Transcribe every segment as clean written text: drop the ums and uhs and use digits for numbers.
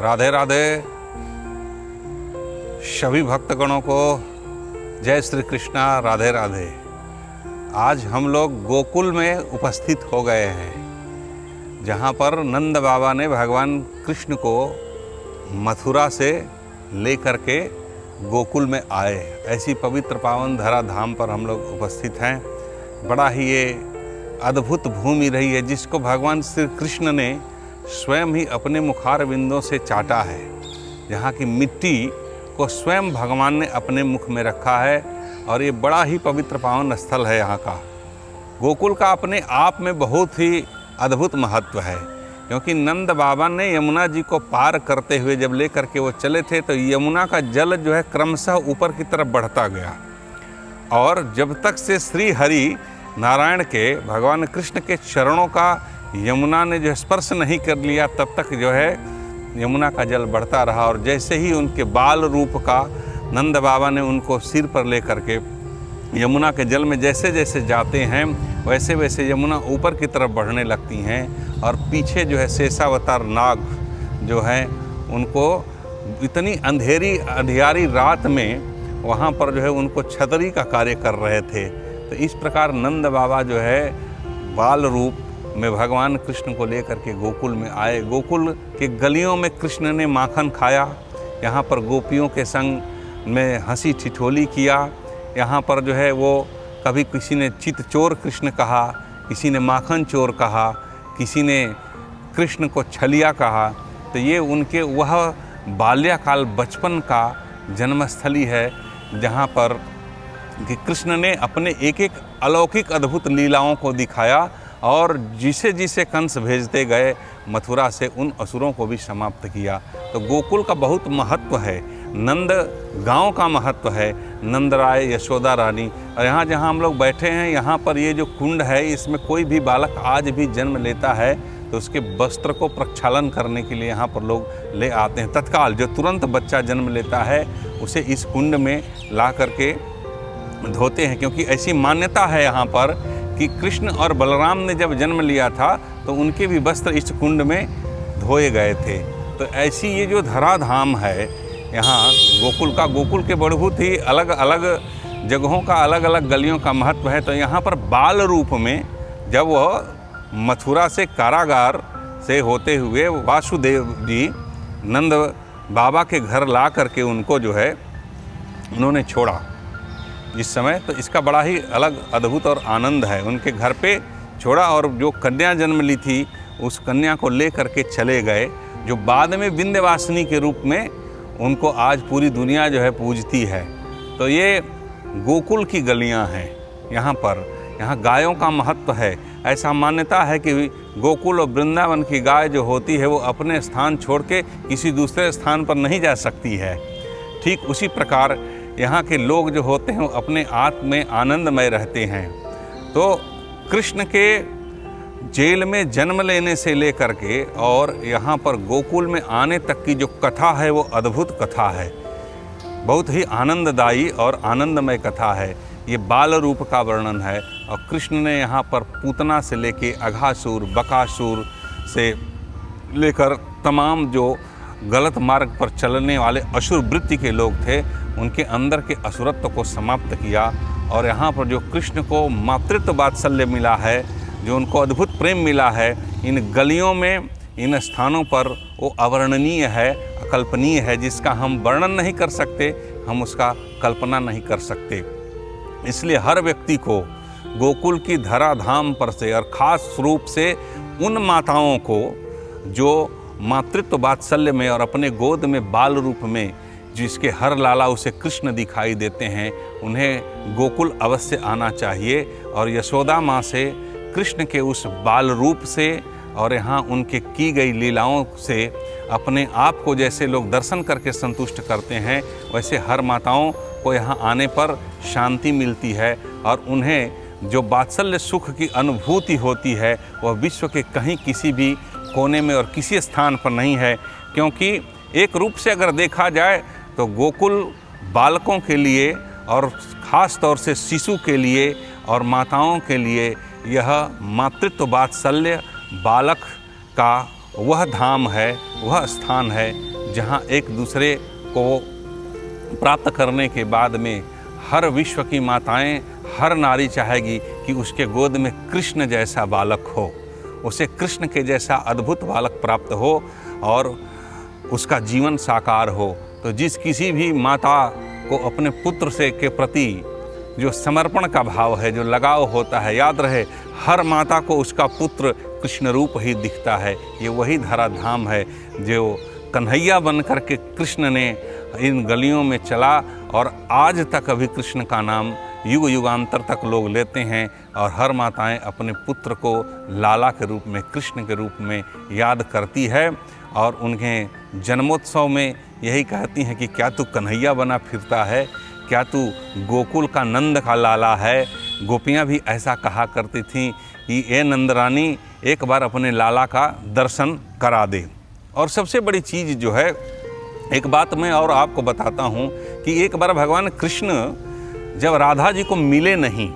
राधे राधे। सभी भक्तगणों को जय श्री कृष्णा, राधे राधे। आज हम लोग गोकुल में उपस्थित हो गए हैं, जहाँ पर नंद बाबा ने भगवान कृष्ण को मथुरा से लेकर के गोकुल में आए। ऐसी पवित्र पावन धरा धाम पर हम लोग उपस्थित हैं। बड़ा ही ये अद्भुत भूमि रही है, जिसको भगवान श्री कृष्ण ने स्वयं ही अपने मुखार बिंदों से चाटा है। यहाँ की मिट्टी को स्वयं भगवान ने अपने मुख में रखा है और ये बड़ा ही पवित्र पावन स्थल है। यहाँ का गोकुल का अपने आप में बहुत ही अद्भुत महत्व है, क्योंकि नंद बाबा ने यमुना जी को पार करते हुए जब लेकर के वो चले थे तो यमुना का जल जो है क्रमशः ऊपर की तरफ बढ़ता गया, और जब तक से श्री हरि नारायण के भगवान कृष्ण के चरणों का यमुना ने जो स्पर्श नहीं कर लिया, तब तक जो है यमुना का जल बढ़ता रहा। और जैसे ही उनके बाल रूप का नंद बाबा ने उनको सिर पर लेकर के यमुना के जल में जैसे जैसे जाते हैं, वैसे वैसे यमुना ऊपर की तरफ बढ़ने लगती हैं। और पीछे जो है शेषावतार नाग जो है, उनको इतनी अंधियारी रात में वहाँ पर जो है उनको छतरी का कार्य कर रहे थे। तो इस प्रकार नंद बाबा जो है बाल रूप में भगवान कृष्ण को लेकर के गोकुल में आए। गोकुल के गलियों में कृष्ण ने माखन खाया, यहाँ पर गोपियों के संग में हंसी ठिठोली किया। यहाँ पर जो है वो कभी किसी ने चित चोर कृष्ण कहा, किसी ने माखन चोर कहा, किसी ने कृष्ण को छलिया कहा। तो ये उनके वह बाल्यकाल बचपन का जन्मस्थली है, जहाँ पर कि कृष्ण ने अपने एक एक अलौकिक अद्भुत लीलाओं को दिखाया, और जिसे जिसे कंस भेजते गए मथुरा से उन असुरों को भी समाप्त किया। तो गोकुल का बहुत महत्व है, नंद गांव का महत्व है, नंद राय यशोदा रानी। और यहाँ जहाँ हम लोग बैठे हैं, यहाँ पर ये जो कुंड है, इसमें कोई भी बालक आज भी जन्म लेता है तो उसके वस्त्र को प्रक्षालन करने के लिए यहाँ पर लोग ले आते हैं। तत्काल जो तुरंत बच्चा जन्म लेता है उसे इस कुंड में ला करके धोते हैं, क्योंकि ऐसी मान्यता है यहाँ पर कि कृष्ण और बलराम ने जब जन्म लिया था तो उनके भी वस्त्र इस कुंड में धोए गए थे। तो ऐसी ये जो धरा धाम है यहाँ गोकुल का, गोकुल के बहुत ही अलग अलग जगहों का अलग अलग गलियों का महत्व है। तो यहाँ पर बाल रूप में जब वह मथुरा से कारागार से होते हुए वासुदेव जी नंद बाबा के घर ला करके उनको जो है उन्होंने छोड़ा इस समय, तो इसका बड़ा ही अलग अद्भुत और आनंद है। उनके घर पे छोड़ा और जो कन्या जन्म ली थी उस कन्या को ले करके चले गए, जो बाद में विंध्यवासिनी के रूप में उनको आज पूरी दुनिया जो है पूजती है। तो ये गोकुल की गलियां हैं यहाँ पर। यहाँ गायों का महत्व है। ऐसा मान्यता है कि गोकुल और वृंदावन की गाय जो होती है वो अपने स्थान छोड़ के किसी दूसरे स्थान पर नहीं जा सकती है। ठीक उसी प्रकार यहाँ के लोग जो होते हैं वो अपने आत्म में आनंदमय रहते हैं। तो कृष्ण के जेल में जन्म लेने से लेकर के और यहाँ पर गोकुल में आने तक की जो कथा है वो अद्भुत कथा है, बहुत ही आनंददायी और आनंदमय कथा है। ये बाल रूप का वर्णन है, और कृष्ण ने यहाँ पर पूतना से लेके अघासुर बकासुर से लेकर तमाम जो गलत मार्ग पर चलने वाले असुर वृत्ति के लोग थे, उनके अंदर के असुरत्व को समाप्त किया। और यहाँ पर जो कृष्ण को मातृत्व वात्सल्य मिला है, जो उनको अद्भुत प्रेम मिला है, इन गलियों में इन स्थानों पर वो अवर्णनीय है, अकल्पनीय है, जिसका हम वर्णन नहीं कर सकते, हम उसका कल्पना नहीं कर सकते। इसलिए हर व्यक्ति को गोकुल की धरा धाम पर से, और ख़ास रूप से उन माताओं को जो मातृत्व वात्सल्य में और अपने गोद में बाल रूप में जिसके हर लाला उसे कृष्ण दिखाई देते हैं, उन्हें गोकुल अवश्य आना चाहिए। और यशोदा माँ से कृष्ण के उस बाल रूप से और यहाँ उनके की गई लीलाओं से अपने आप को जैसे लोग दर्शन करके संतुष्ट करते हैं, वैसे हर माताओं को यहाँ आने पर शांति मिलती है। और उन्हें जो वात्सल्य सुख की अनुभूति होती है वह विश्व के कहीं किसी भी कोने में और किसी स्थान पर नहीं है। क्योंकि एक रूप से अगर देखा जाए तो गोकुल बालकों के लिए और ख़ास तौर से शिशु के लिए और माताओं के लिए यह मातृत्व वात्सल्य बालक का वह धाम है, वह स्थान है जहाँ एक दूसरे को प्राप्त करने के बाद में हर विश्व की माताएं, हर नारी चाहेगी कि उसके गोद में कृष्ण जैसा बालक हो, उसे कृष्ण के जैसा अद्भुत बालक प्राप्त हो और उसका जीवन साकार हो। तो जिस किसी भी माता को अपने पुत्र से के प्रति जो समर्पण का भाव है, जो लगाव होता है, याद रहे हर माता को उसका पुत्र कृष्ण रूप ही दिखता है। ये वही धराधाम है जो कन्हैया बन कर के कृष्ण ने इन गलियों में चला और आज तक अभी कृष्ण का नाम युग युगांतर तक लोग लेते हैं और हर माताएं अपने पुत्र को लाला के रूप में, कृष्ण के रूप में याद करती है और उन्हें जन्मोत्सव में यही कहती हैं कि क्या तू कन्हैया बना फिरता है, क्या तू गोकुल का नंद का लाला है। गोपियाँ भी ऐसा कहा करती थीं कि ए नंदरानी एक बार अपने लाला का दर्शन करा दे। और सबसे बड़ी चीज़ जो है, एक बात मैं और आपको बताता हूँ कि एक बार भगवान कृष्ण जब राधा जी को मिले नहीं,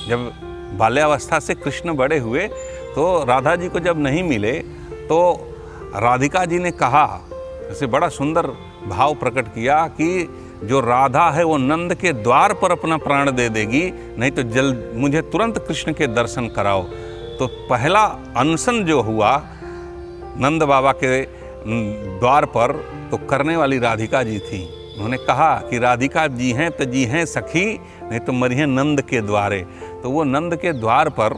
जब बाल्यावस्था से कृष्ण बड़े हुए तो राधा जी को जब नहीं मिले तो राधिका जी ने कहा, ऐसे बड़ा सुंदर भाव प्रकट किया कि जो राधा है वो नंद के द्वार पर अपना प्राण दे देगी, नहीं तो जल्द मुझे तुरंत कृष्ण के दर्शन कराओ। तो पहला अनशन जो हुआ नंद बाबा के द्वार पर तो करने वाली राधिका जी थी। उन्होंने कहा कि राधिका जी हैं तो जी हैं सखी, नहीं तो मरिए नंद के द्वारे। तो वो नंद के द्वार पर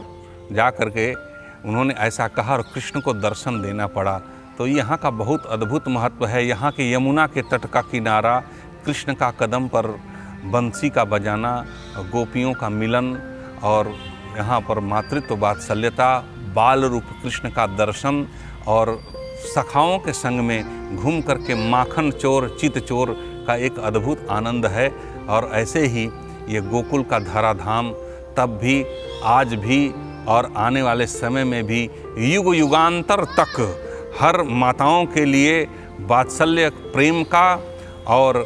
जा कर के उन्होंने ऐसा कहा और कृष्ण को दर्शन देना पड़ा। तो यहाँ का बहुत अद्भुत महत्व है। यहाँ के यमुना के तट का किनारा, कृष्ण का कदम पर बंसी का बजाना, गोपियों का मिलन और यहाँ पर मातृत्व वात्सल्यता, बाल रूप कृष्ण का दर्शन और सखाओं के संग में घूम करके माखन चोर चित चोर का एक अद्भुत आनंद है। और ऐसे ही ये गोकुल का धराधाम तब भी, आज भी और आने वाले समय में भी युग युगांतर तक हर माताओं के लिए वात्सल्य प्रेम का और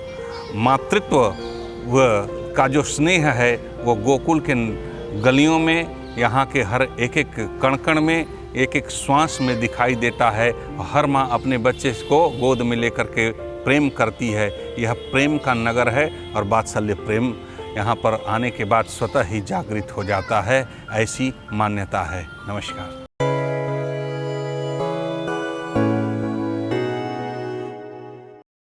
मातृत्व का जो स्नेह है वो गोकुल के गलियों में, यहाँ के हर एक एक कण कण में, एक एक श्वास में दिखाई देता है। हर माँ अपने बच्चे को गोद में लेकर के प्रेम करती है। यह प्रेम का नगर है और वात्सल्य प्रेम यहाँ पर आने के बाद स्वतः ही जागृत हो जाता है, ऐसी मान्यता है। नमस्कार।